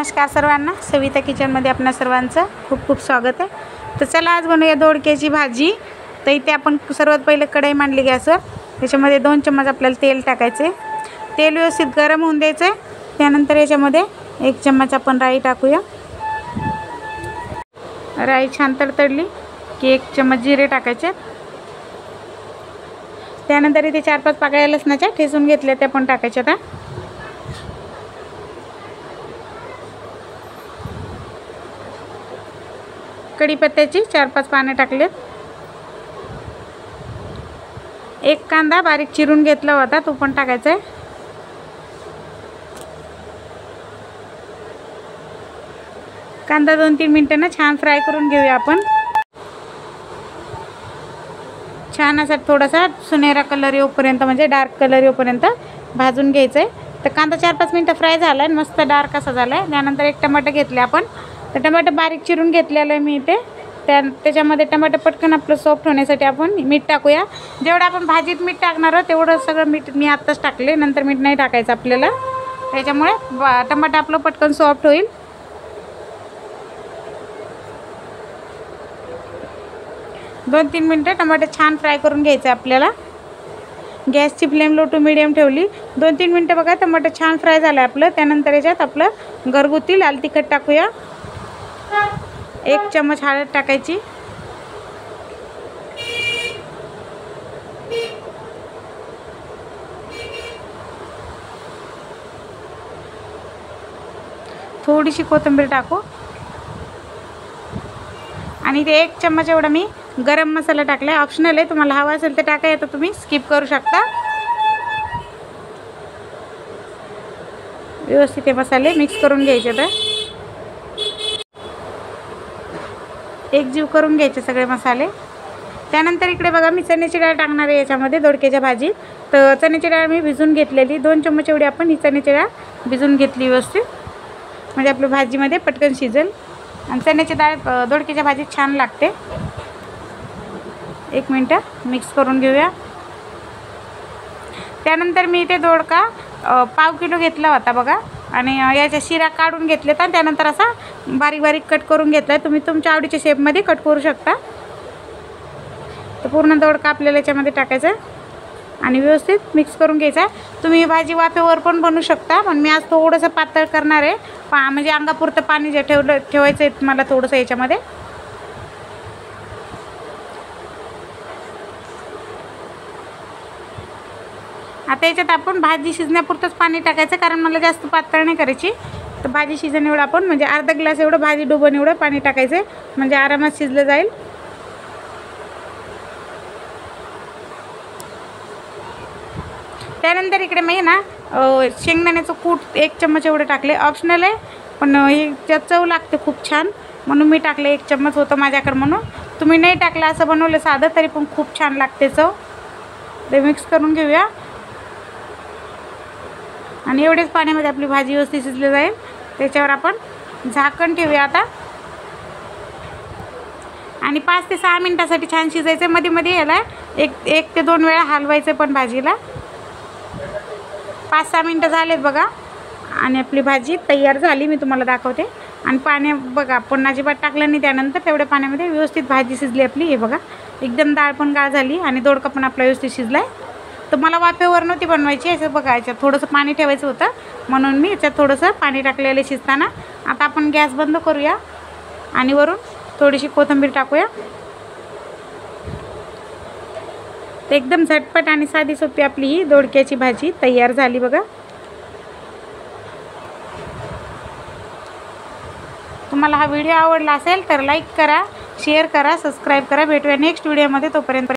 नमस्कार सर्वांना, सविता किचनमध्ये आपणा सर्वांचं खूप खूप स्वागत आहे। तर चला आज बनवूया दोडक्याची भाजी। तर इथे आपण सर्वात पहिले कढई मांडली गॅसवर, त्याच्यामध्ये 2 चम्मच आपल्याला तेल टाकायचे। तेल व्यवस्थित गरम होऊन द्यायचे। त्यानंतर याच्यामध्ये 1 चम्मच आपण राई टाकूया। राई छान तडतडली की 1 चम्मच जिरे टाकायचे। त्यानंतर इथे 4-5 पाकळ्या लसणाच्या ठेचून घेतल्या त्या पण टाकायच्या। आता कढीपत्त्याची 4-5 पाने टाकलेत। 1 कांदा बारीक चिरून घेतला होता तो पण टाकायचा आहे। कांदा 2-3 मिनिटांना छान फ्राय करून घेऊया आपण। छान असा थोडासा सुनेरा कलर येऊपर्यंत म्हणजे डार्क कलर येऊपर्यंत भाजून घ्यायचं आहे। तर कांदा 4-5 मिनिटं फ्राय झाला आहे, मस्त डार्क असा झाला आहे। त्यानंतर 1 टमाटर घेतले आपण। तर टमाटर बारीक चिरून घेतलेलं आहे मी इथे। त्याच्यामध्ये टमाटर पटकन आपलं सॉफ्ट होण्यासाठी आपण मीठ टाकूया। जेवढं आपण भाजीत मीठ टाकणार आहोत तेवढं सगळं मीठ मी आत्ताच टाकले, नंतर मीठ नाही टाकायचं आपल्याला। त्याच्यामुळे टमाटर आपलं पटकन सॉफ्ट होईल। दोन 3 मिनिटं टमाटर छान फ्राय करून घ्यायचं आहे आपल्याला। गॅसची फ्लेम लो टू मीडियम ठेवली। 2-3 मिनिटं बघा टमाटर छान फ्राय झालं आपलं। त्यानंतर याच्यात आपलं घरगुती लाल तिखट टाकूया। 1 चम्मच हळद टाकायची। थोडीशी कोथिंबीर टाकू आणि ते 1 चम्मच एवढा मी गरम मसाला टाकलाय। ऑप्शनल आहे, तुम्हाला हवा असेल तर टाका, तर तुम्ही स्किप करू शकता। व्यवस्थित हे मसाले मिक्स करून घ्यायचे। तर एकजीव करून घ्यायचे सगळे मसाले। त्यानंतर इकडे बघा मी चण्याची डाळ टाकणार आहे याच्यामध्ये दोडक्याच्या भाजीत। तर चण्याची डाळ मी भिजून घेतलेली 2 चम्मच एवढी आपण ही चण्याची डाळ भिजून घेतली व्यवस्थित, म्हणजे आपल्या भाजीमध्ये पटकन शिजेल आणि चण्याची डाळ दोडक्याच्या भाजीत छान लागते। 1 मिनिट मिक्स करून घेऊया। त्यानंतर मी इथे दोडका पाव किलो घेतला होता बघा, आणि याच्या शिरा काढून घेतलेत आणि त्यानंतर असा बारीक बारीक कट करून घेतला। तुम्ही तुमच्या आवडीच्या शेपमध्ये कट करू शकता। तर पूर्ण दोडका आपल्याला याच्यामध्ये टाकायचा आणि व्यवस्थित मिक्स करून घ्यायचा। तुम्ही भाजी वाफेवर पण बनवू शकता, पण मी आज थोडंसं पातळ करणार आहे। म्हणजे अंगापुरतं पाणी जे ठेवायचं आहे मला थोडंसं याच्यामध्ये। आता याच्यात आपण भाजी शिजण्यापुरतंच पाणी टाकायचं, कारण मला जास्त पातळ नाही करायची। तर भाजी शिजन एवढं आपण म्हणजे अर्धा ग्लास एवढं भाजी डुबन एवढं पाणी टाकायचं, म्हणजे आरामात शिजलं जाईल। त्यानंतर इकडे मी ना शेंगदाण्याचं कूट 1 चम्मच एवढं टाकले। ऑप्शनल आहे, पण हे चव लागते खूप छान, म्हणून मी टाकले। 1 चम्मच होतं माझ्याकडे म्हणून। तुम्ही नाही टाकलं असं बनवलं साधं तरी पण खूप छान लागते चव। ते मिक्स करून घेऊया आणि एवढेच पाण्यामध्ये आपली भाजी व्यवस्थित शिजली जाईल। त्याच्यावर आपण झाकण ठेवूया आता आणि 5 ते 6 मिनिटासाठी छान शिजायचं। मध्ये मध्ये याला 1 ते 2 वेळा हलवायचं पण भाजीला। 5-6 मिनिटं झालेत बघा आणि आपली भाजी तयार झाली। मी तुम्हाला दाखवते। आणि पाणी बघा आपण अजिबात टाकलं नाही त्यानंतर, तेवढ्या पाण्यामध्ये व्यवस्थित भाजी शिजली आपली। हे बघा एकदम डाळ पण गाळ झाली आणि दोडका पण आपला व्यवस्थित शिजलाय। तर मला वाफेवर नव्हती बनवायची, असं बघा याच्यात थोडंसं पाणी ठेवायचं होतं, म्हणून मी याच्यात थोडंसं पाणी टाकलेलं शिजताना। आता आपण गॅस बंद करूया आणि वरून थोडीशी कोथिंबीर टाकूया। तर एकदम झटपट आणि साधी सोपी आपली ही दोडक्याची भाजी तयार झाली बघा। तुम्हाला हा व्हिडिओ आवडला असेल तर लाईक करा, शेअर करा, सबस्क्राईब करा। भेटूया नेक्स्ट व्हिडिओमध्ये। तोपर्यंत